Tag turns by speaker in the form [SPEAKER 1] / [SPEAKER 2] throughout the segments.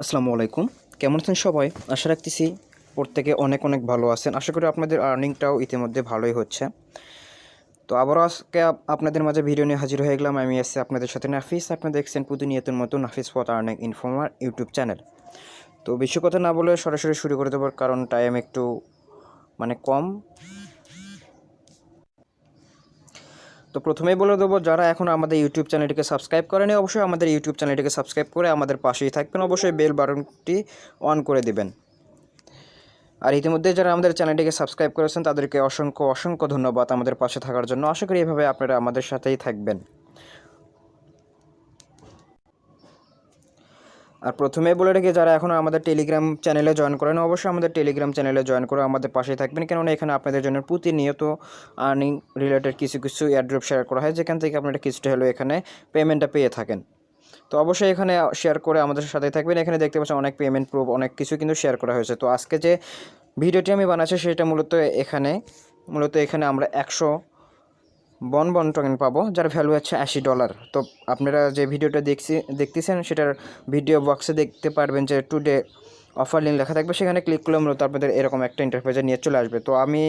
[SPEAKER 1] আসসালামু আলাইকুম। কেমন আছেন সবাই? আশা রাখতেছি প্রত্যেকে অনেক অনেক ভালো আছেন। আশা করি আপনাদের আর্নিংটাও ইতিমধ্যে ভালোই হচ্ছে। তো আবারও আজকে আপনাদের মাঝে ভিডিও নিয়ে হাজির হয়ে গেলাম। আমি আছি আপনাদের সাথে নাফিস। আপনারা দেখছেন প্রতিনিয়তর মতো Nafis for earning informer YouTube channel. তো বেশি কথা না বলে সরাসরি শুরু করে দেবার কারণ টাইম একটু কম। তো প্রথমেই বলে দেবো, যারা এখন আমাদের ইউটিউব চ্যানেলটিকে সাবস্ক্রাইব করেনি অবশ্যই আমাদের ইউটিউব চ্যানেলটিকে সাবস্ক্রাইব করে আমাদের পাশেই থাকবেন। অবশ্যই বেল বাটনটি অন করে দিবেন। আর ইতিমধ্যে যারা আমাদের চ্যানেলটিকে সাবস্ক্রাইব করেছেন তাদেরকে অসংখ্য অসংখ্য ধন্যবাদ আমাদের পাশে থাকার জন্য। আশা করি এভাবে আপনারা আমাদের সাথেই থাকবেন। আর প্রথমেই বলে রেখে, যারা এখনও আমাদের টেলিগ্রাম চ্যানেলে জয়েন করেন অবশ্যই আমাদের টেলিগ্রাম চ্যানেলে জয়েন করে আমাদের পাশেই থাকবেন, কেননা এখানে আপনাদের জন্য প্রতিনিয়ত আর্নিং রিলেটেড কিছু এয়ারড্রপ শেয়ার করা হয়, যেখান থেকে আপনারা কিছুটা হলেও এখানে পেমেন্টটা পেয়ে থাকেন। তো অবশ্যই এখানে শেয়ার করে আমাদের সাথে থাকবেন। এখানে দেখতে পাচ্ছেন অনেক পেমেন্ট প্রুফ অনেক কিছু কিন্তু শেয়ার করা হয়েছে। তো আজকে যে ভিডিওটি আমি বানাচ্ছি সেটা মূলত এখানে আমরা 100 বনবন টোকেন পাবো, যার ভ্যালু হচ্ছে $80। তো আপনারা যে ভিডিওটা দেখতেছেন সেটার ভিডিও বক্সে দেখতে পারবেন যে টুডে অফার লিঙ্ক লেখা থাকবে, সেখানে ক্লিক করলে মূলত আপনাদের এরকম একটা ইন্টারফেসে নিয়ে চলে আসবে। তো আমি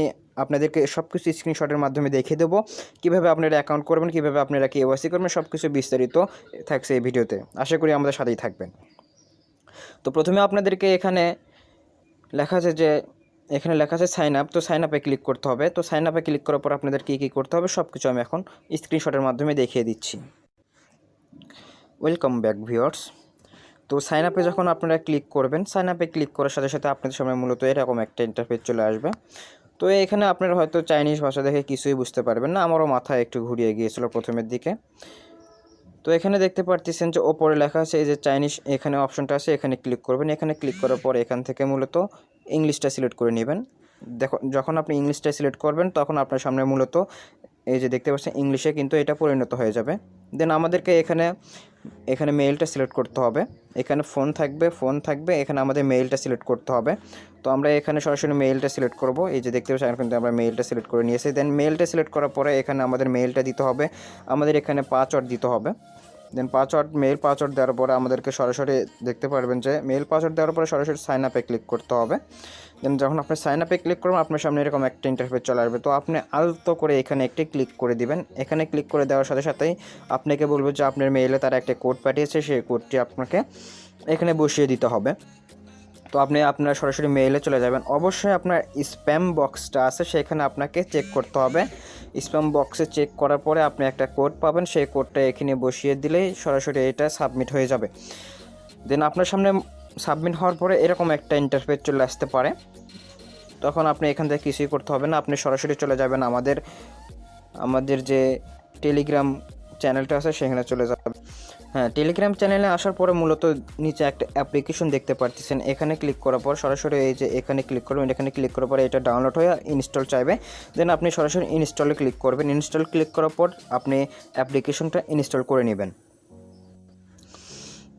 [SPEAKER 1] আপনাদেরকে সব কিছু স্ক্রিনশটের মাধ্যমে দেখিয়ে দেবো কীভাবে আপনারা অ্যাকাউন্ট করবেন, কীভাবে আপনারা KYC করবেন, সব কিছু বিস্তারিত থাকছে এই ভিডিওতে। আশা করি আমাদের সাথেই থাকবেন। তো প্রথমে আপনাদেরকে এখানে লেখা আছে সাইন আপ। তো সাইন আপে ক্লিক করতে হবে। তো সাইন আপে ক্লিক করার পর আপনাদের কী করতে হবে সব কিছু আমি এখন স্ক্রিনশটের মাধ্যমে দেখিয়ে দিচ্ছি। Welcome back viewers. তো সাইন আপে যখন আপনারা ক্লিক করবেন, সাইন আপে ক্লিক করার সাথে সাথে আপনাদের সামনে মূলত এরকম একটা ইন্টারফেস চলে আসবে। তো এখানে আপনারা হয়তো চাইনিজ ভাষা দেখে কিছুই বুঝতে পারবেন না, আমারও মাথায় একটু ঘুরিয়ে গিয়েছিল প্রথমের দিকে। তো এখানে দেখতে পারতেছেন যে ওপরে লেখা আছে এই যে চাইনিজ, এখানে অপশনটা আছে, এখানে ক্লিক করবেন। এখানে ক্লিক করার পর এখান থেকে মূলত ইংলিশটা সিলেক্ট করে নেবেন। যখন আপনি ইংলিশটা সিলেক্ট করবেন তখন আপনার সামনে মূলত এই যে দেখতে পাচ্ছেন ইংলিশে কিন্তু এটা পরিণত হয়ে যাবে। দেন আমাদেরকে এখানে মেইলটা সিলেক্ট করতে হবে। এখানে ফোন থাকবে, এখানে আমাদের মেইলটা সিলেক্ট করতে হবে। তো আমরা এখানে সরাসরি মেইলটা সিলেক্ট করব। এই যে দেখতে পাচ্ছেন এখন কিন্তু আমরা মেইলটা সিলেক্ট করে নিয়েছি। দেন মেইলটা সিলেক্ট করার পরে এখানে আমাদের মেইলটা দিতে হবে, আমাদের এখানে পাসওয়ার্ড দিতে হবে। দেন মেইল পাসওয়ার্ড দেওয়ার পরে আমাদেরকে সরাসরি দেখতে পারবেন যে মেইল পাসওয়ার্ড দেওয়ার পরে সরাসরি সাইন আপে ক্লিক করতে হবে। দেন যখন আপনি সাইন আপে ক্লিক করবেন আপনার সামনে এরকম একটা ইন্টারফেস চলে আসবে। তো আপনি আলতো করে এখানে একটি ক্লিক করে দিবেন। এখানে ক্লিক করে দেওয়ার সাথে সাথেই আপনাকে বলবে যে আপনার মেইলে তারা একটা কোড পাঠিয়েছে, সেই কোডটি আপনাকে এখানে বসিয়ে দিতে হবে। তো আপনি আপনার সরাসরি মেইলে চলে যাবেন। অবশ্যই আপনার স্প্যাম বক্সটা আছে সেখানে আপনাকে চেক করতে হবে। স্প্যাম বক্সে চেক করার পরে আপনি একটা কোড পাবেন, সেই কোডটা এখানে বসিয়ে দিলেই সরাসরি এটা সাবমিট হয়ে যাবে। দেন আপনার সামনে সাবমিট হওয়ার পরে এরকম একটা ইন্টারফেস চলে আসতে পারে। তখন আপনি এখান থেকে কিছুই করতে হবে না, আপনি সরাসরি চলে যাবেন আমাদের যে টেলিগ্রাম চ্যানেলটা আছে সেখানে চলে যাবেন। হ্যাঁ, টেলিগ্রাম চ্যানেলে আসার পরে মূলত নিচে একটা অ্যাপ্লিকেশন দেখতে পাচ্ছেন, এখানে ক্লিক করার পর সরাসরি এই যে এখানে ক্লিক করবেন। এখানে ক্লিক করার পরে এটা ডাউনলোড হয়ে ইনস্টল চাইবে। দেন আপনি সরাসরি ইনস্টলে ক্লিক করবেন। ইনস্টল ক্লিক করার পর আপনি অ্যাপ্লিকেশনটা ইনস্টল করে নেবেন।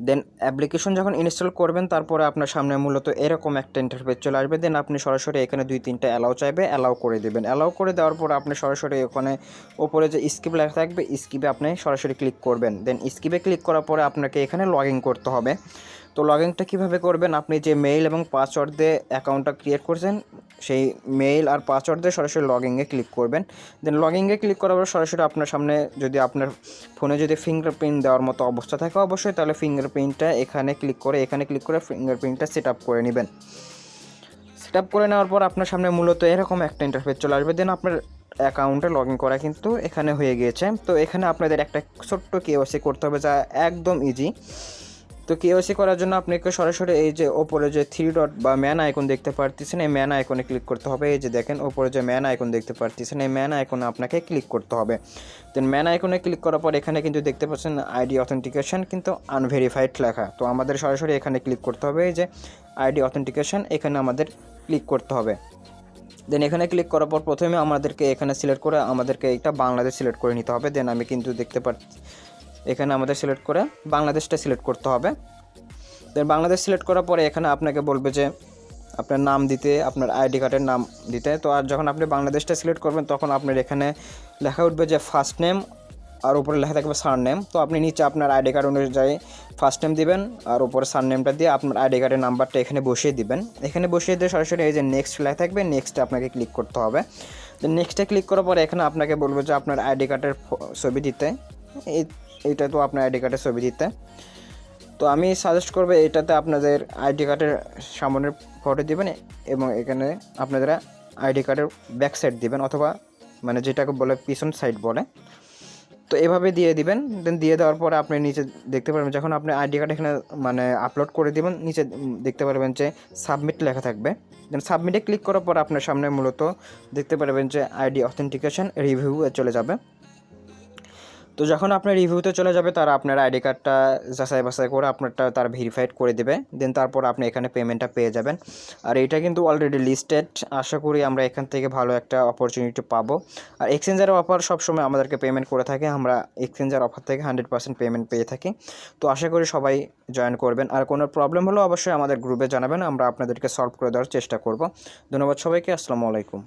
[SPEAKER 1] দেন অ্যাপ্লিকেশন যখন ইনস্টল করবেন তারপরে আপনার সামনে মূলত এরকম একটা ইন্টারফেস চলে আসবে। দেন আপনি সরাসরি এখানে 2-3টা অ্যালাউ চাইবে, অ্যালাউ করে দেবেন। অ্যালাউ করে দেওয়ার পর আপনি সরাসরি ওখানে ওপরে যে স্কিপ লেখা থাকবে স্কিপে আপনি সরাসরি ক্লিক করবেন। দেন স্কিপে ক্লিক করার পরে আপনাকে এখানে লগ ইন করতে হবে। তো লগ ইনটা কীভাবে করবেন, আপনি যে মেইল এবং পাসওয়ার্ড দিয়ে অ্যাকাউন্টটা ক্রিয়েট করছেন সেই মেইল আর পাসওয়ার্ড দিয়ে সরাসরি লগ ইনে ক্লিক করবেন। দেন লগ ইনে ক্লিক করার পর সরাসরি আপনার সামনে যদি আপনার ফোনে যদি ফিঙ্গারপ্রিন্ট দেওয়ার মতো অবস্থা থাকে অবশ্যই তাহলে ফিঙ্গারপ্রিন্টটা এখানে ক্লিক করে ফিঙ্গারপ্রিন্টটা সেট আপ করে নেবেন। সেট আপ করে নেওয়ার পর আপনার সামনে মূলত এরকম একটা ইন্টারফেস চলে আসবে। দেন আপনার অ্যাকাউন্টে লগ ইন করা কিন্তু এখানে হয়ে গিয়েছে। তো এখানে আপনাদের একটা ছোট্ট KYC করতে হবে, যা একদম ইজি। তো KYC করার জন্য আপনাকে সরাসরি এই যে ওপরে যে 3 ডট বা ম্যান আইকন দেখতে পারতেছেন, এই ম্যান আইকনে ক্লিক করতে হবে। এই যে দেখেন ওপরে যে ম্যান আইকন দেখতে পারতেছেন, এই ম্যান আইকনে আপনাকে ক্লিক করতে হবে। দেন ম্যান আইকনে ক্লিক করার পর এখানে কিন্তু দেখতে পাচ্ছেন আইডি অথেন্টিকেশন কিন্তু আনভেরিফাইড লেখা। তো আমাদের সরাসরি এখানে ক্লিক করতে হবে, এই যে আইডি অথেন্টিকেশন এখানে আমাদের ক্লিক করতে হবে। দেন এখানে ক্লিক করার পর প্রথমে আমাদেরকে এখানে সিলেক্ট করে আমাদেরকে এটা বাংলাদেশ সিলেক্ট করে নিতে হবে। দেন আমি কিন্তু দেখতে পাচ্ছি এখানে আমাদের সিলেক্ট করে বাংলাদেশটা সিলেক্ট করতে হবে। দেন বাংলাদেশ সিলেক্ট করার পরে এখানে আপনাকে বলবে যে আপনার নাম দিতে, আপনার আইডি কার্ডের নাম দিতে। তো আর যখন আপনি বাংলাদেশটা সিলেক্ট করবেন তখন আপনার এখানে লেখা উঠবে যে ফার্স্ট নেম আর উপরে লেখা থাকবে সারনেম। তো আপনি নিচে আপনার আইডি কার্ড অনুযায়ী ফার্স্ট নেম দিবেন, আর উপরে সারনেমটা দিয়ে আপনার আইডি কার্ডের নাম্বারটা এখানে বসিয়ে দিবেন। এখানে বসিয়ে দিয়ে সরাসরি এই যে নেক্সট লেখা থাকবে, নেক্সটে আপনাকে ক্লিক করতে হবে। তো নেক্সটে ক্লিক করার পরে এখানে আপনাকে বলবো যে আপনার আইডি কার্ডের ছবি দিতে। এইটা তো আপনার আইডি কার্ডের ছবি দিতে। তো আমি সাজেস্ট করবো এটাতে আপনাদের আইডি কার্ডের সামনের ফটো দিবেন এবং এখানে আপনাদের আইডি কার্ডের ব্যাক সাইড দিবেন, অথবা মানে যেটাকে বলে পিছন সাইড বলে। তো এভাবে দিয়ে দিবেন। দেন দিয়ে দেওয়ার পরে আপনি নিচে দেখতে পারবেন, যখন আপনি আইডি কার্ড এখানে মানে আপলোড করে দিবেন, নিচে দেখতে পারবেন যে সাবমিট লেখা থাকবে। দেন সাবমিটে ক্লিক করার পর আপনার সামনে মূলত দেখতে পারবেন যে আইডি অথেন্টিকেশন রিভিউ চলে যাবে। তো যখন আপনার রিভিউতে চলে যাবে, তারা আপনার আইডি কার্ডটা যাচাই বাছাই করে আপনারটা তারা ভেরিফাইড করে দেবে। দেন তারপর আপনি এখানে পেমেন্টটা পেয়ে যাবেন। আর এটা কিন্তু অলরেডি লিস্টেড। আশা করি আমরা এখান থেকে ভালো একটা অপরচুনিটি পাবো। আর এক্সচেঞ্জের অফার সবসময় আমাদেরকে পেমেন্ট করে থাকে, আমরা এক্সচেঞ্জের অফার থেকে 100% পেমেন্ট পেয়ে থাকি। তো আশা করি সবাই জয়েন করবেন। আর কোনো প্রবলেম হলেও অবশ্যই আমাদের গ্রুপে জানাবেন, আমরা আপনাদেরকে সলভ করে দেওয়ার চেষ্টা করব। ধন্যবাদ সবাইকে। আসসালামু আলাইকুম।